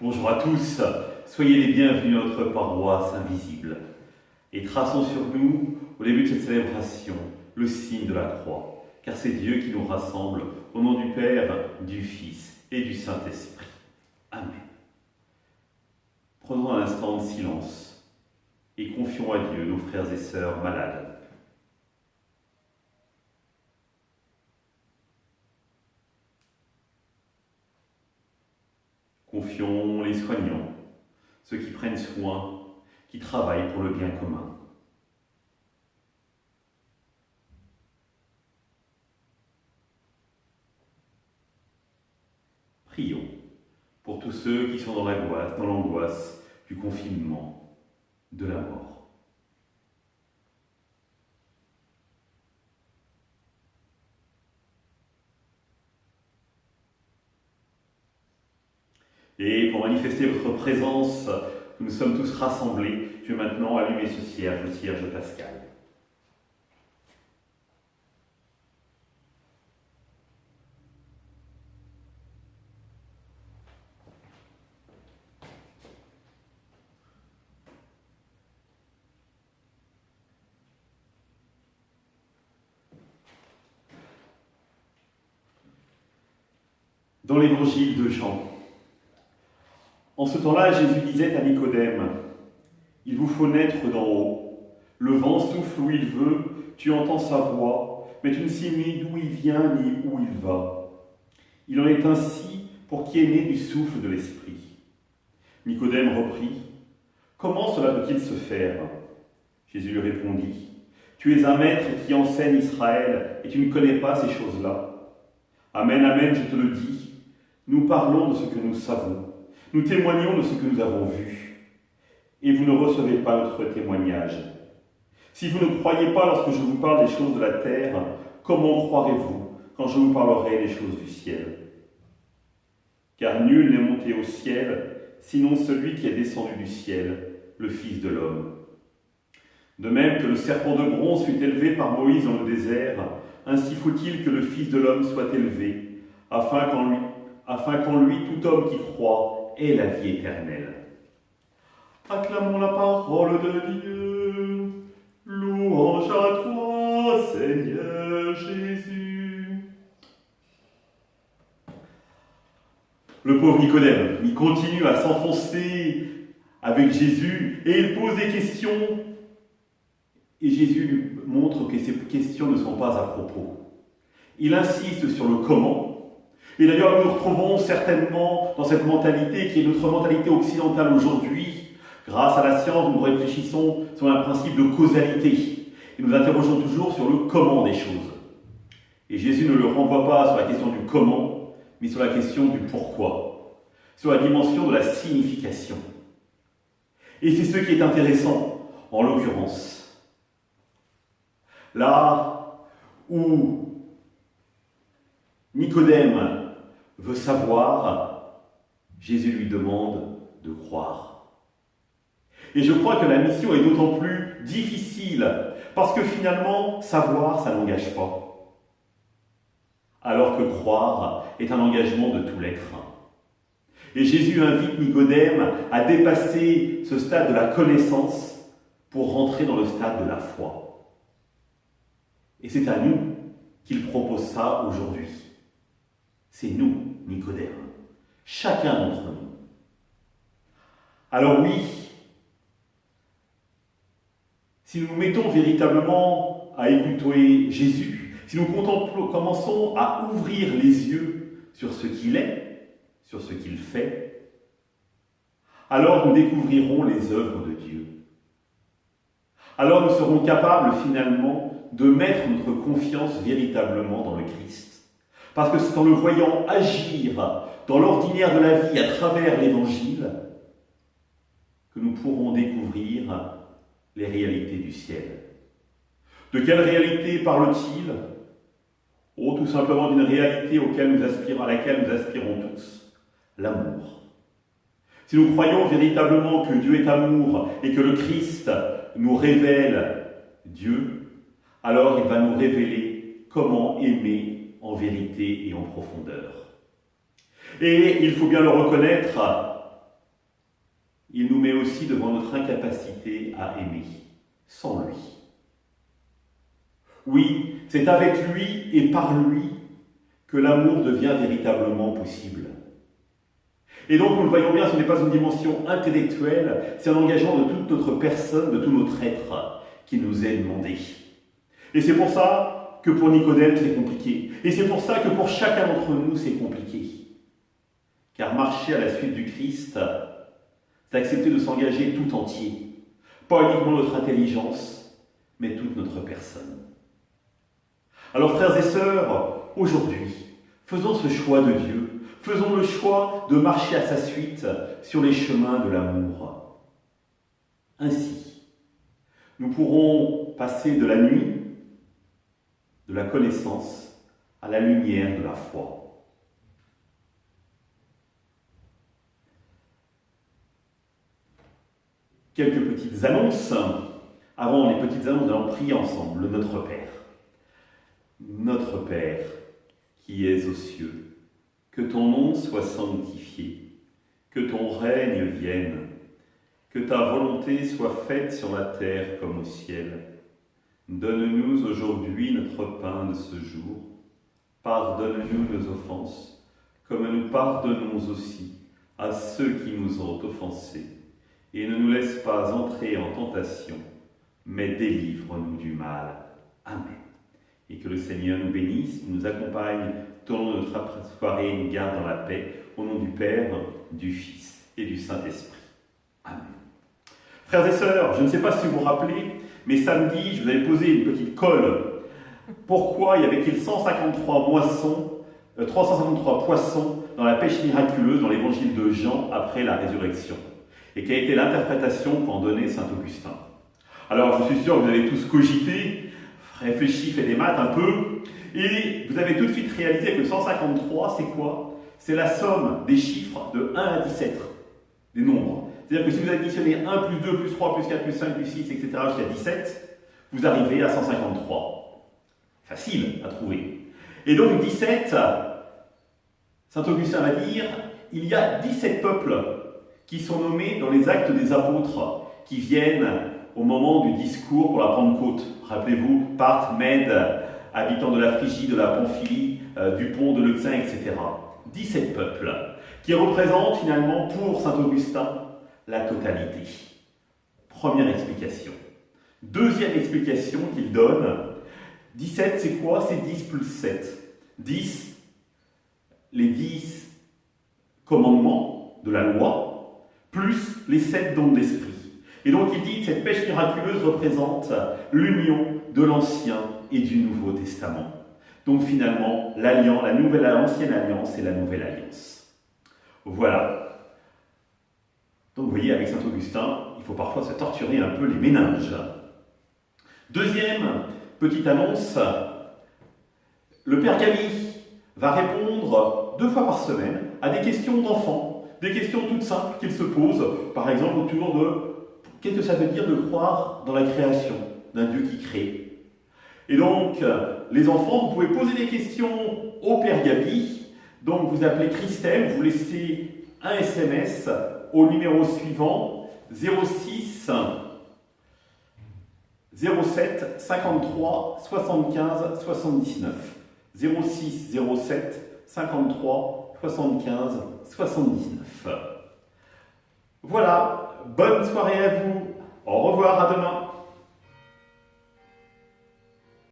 Bonjour à tous, soyez les bienvenus à notre paroisse invisible et traçons sur nous, au début de cette célébration, le signe de la croix, car c'est Dieu qui nous rassemble au nom du Père, du Fils et du Saint-Esprit. Amen. Prenons un instant de silence et confions à Dieu nos frères et sœurs malades. Confions les soignants, ceux qui prennent soin, qui travaillent pour le bien commun. Prions pour tous ceux qui sont dans l'angoisse du confinement, de la mort. Et pour manifester votre présence, que nous sommes tous rassemblés, je vais maintenant allumer ce cierge, le cierge pascal. Dans l'évangile de Jean, en ce temps-là, Jésus disait à Nicodème, « Il vous faut naître d'en haut. Le vent souffle où il veut, tu entends sa voix, mais tu ne sais ni d'où il vient ni où il va. Il en est ainsi pour qui est né du souffle de l'Esprit. » Nicodème reprit, « Comment cela peut-il se faire ?» Jésus lui répondit, « Tu es un maître qui enseigne Israël et tu ne connais pas ces choses-là. Amen, amen, je te le dis, nous parlons de ce que nous savons. Nous témoignons de ce que nous avons vu, et vous ne recevez pas notre témoignage. Si vous ne croyez pas lorsque je vous parle des choses de la terre, comment croirez-vous quand je vous parlerai des choses du ciel? Car nul n'est monté au ciel, sinon celui qui est descendu du ciel, le Fils de l'homme. De même que le serpent de bronze fut élevé par Moïse dans le désert, ainsi faut-il que le Fils de l'homme soit élevé, afin qu'en lui tout homme qui croit et la vie éternelle. Acclamons la parole de Dieu. Louange à toi, Seigneur Jésus. Le pauvre Nicodème, il continue à s'enfoncer avec Jésus et il pose des questions. Et Jésus lui montre que ces questions ne sont pas à propos. Il insiste sur le comment. Et d'ailleurs, nous nous retrouvons certainement dans cette mentalité qui est notre mentalité occidentale aujourd'hui. Grâce à la science, nous réfléchissons sur un principe de causalité. Et nous interrogeons toujours sur le comment des choses. Et Jésus ne le renvoie pas sur la question du comment, mais sur la question du pourquoi. Sur la dimension de la signification. Et c'est ce qui est intéressant, en l'occurrence. Là où Nicodème veut savoir, Jésus lui demande de croire. Et je crois que la mission est d'autant plus difficile, parce que finalement, savoir, ça n'engage pas. Alors que croire est un engagement de tout l'être. Et Jésus invite Nicodème à dépasser ce stade de la connaissance pour rentrer dans le stade de la foi. Et c'est à nous qu'il propose ça aujourd'hui. C'est nous, Nicodème, chacun d'entre nous. Alors oui, si nous nous mettons véritablement à écouter Jésus, si nous commençons à ouvrir les yeux sur ce qu'il est, sur ce qu'il fait, alors nous découvrirons les œuvres de Dieu. Alors nous serons capables finalement de mettre notre confiance véritablement dans le Christ. Parce que c'est en le voyant agir dans l'ordinaire de la vie à travers l'Évangile que nous pourrons découvrir les réalités du ciel. De quelle réalité parle-t-il? Oh, tout simplement d'une réalité à laquelle nous aspirons tous, l'amour. Si nous croyons véritablement que Dieu est amour et que le Christ nous révèle Dieu, alors il va nous révéler comment aimer en vérité et en profondeur. Et il faut bien le reconnaître, il nous met aussi devant notre incapacité à aimer, sans lui. Oui, c'est avec lui et par lui que l'amour devient véritablement possible. Et donc, nous le voyons bien, ce n'est pas une dimension intellectuelle, c'est un engagement de toute notre personne, de tout notre être, qui nous est demandé. Et c'est pour ça que pour Nicodème, c'est compliqué. Et c'est pour ça que pour chacun d'entre nous, c'est compliqué. Car marcher à la suite du Christ, c'est accepter de s'engager tout entier. Pas uniquement notre intelligence, mais toute notre personne. Alors, frères et sœurs, aujourd'hui, faisons ce choix de Dieu. Faisons le choix de marcher à sa suite sur les chemins de l'amour. Ainsi, nous pourrons passer de la nuit, de la connaissance, à la lumière de la foi. Quelques petites annonces. Avant les petites annonces, nous allons prier ensemble le Notre Père. Notre Père, qui es aux cieux, que ton nom soit sanctifié, que ton règne vienne, que ta volonté soit faite sur la terre comme au ciel. Donne-nous aujourd'hui notre pain de ce jour. Pardonne-nous nos offenses, comme nous pardonnons aussi à ceux qui nous ont offensés. Et ne nous laisse pas entrer en tentation, mais délivre-nous du mal. Amen. Et que le Seigneur nous bénisse, nous accompagne tout au long de notre soirée et nous garde dans la paix, au nom du Père, du Fils et du Saint-Esprit. Amen. Frères et sœurs, je ne sais pas si vous vous rappelez, mais samedi, je vous avais posé une petite colle. Pourquoi y avait-il 353 poissons dans la pêche miraculeuse dans l'évangile de Jean après la résurrection? Et quelle a été l'interprétation qu'en donnait saint Augustin? Alors, je suis sûr que vous avez tous cogité, réfléchi, fait des maths un peu, et vous avez tout de suite réalisé que 153, c'est quoi? C'est la somme des chiffres de 1 à 17, des nombres. C'est-à-dire que si vous additionnez 1 plus 2 plus 3 plus 4 plus 5 plus 6, etc. jusqu'à 17, vous arrivez à 153. Facile à trouver. Et donc 17, saint Augustin va dire, il y a 17 peuples qui sont nommés dans les actes des apôtres, qui viennent au moment du discours pour la Pentecôte. Rappelez-vous, Parthes, Mèdes, habitants de la Phrygie, de la Pamphylie, du pont de Leucin, etc. 17 peuples qui représentent finalement pour saint Augustin la totalité. Première explication. Deuxième explication qu'il donne, 17 c'est quoi? C'est 10 plus 7. 10, les 10 commandements de la loi, plus les 7 dons d'esprit. Et donc il dit que cette pêche miraculeuse représente l'union de l'Ancien et du Nouveau Testament. Donc finalement, l'ancienne alliance et la nouvelle alliance. Voilà. Donc vous voyez, avec saint Augustin, il faut parfois se torturer un peu les méninges. Deuxième petite annonce, le Père Camille va répondre 2 fois par semaine à des questions d'enfants, des questions toutes simples qu'il se pose, par exemple autour de qu'est-ce que ça veut dire de croire dans la création d'un Dieu qui crée. Et donc, les enfants, vous pouvez poser des questions au Père Gabi. Donc, vous appelez Christelle, vous laissez un SMS au numéro suivant 06 07 53 75 79. 06 07 53 75 79. Voilà, bonne soirée à vous. Au revoir, à demain.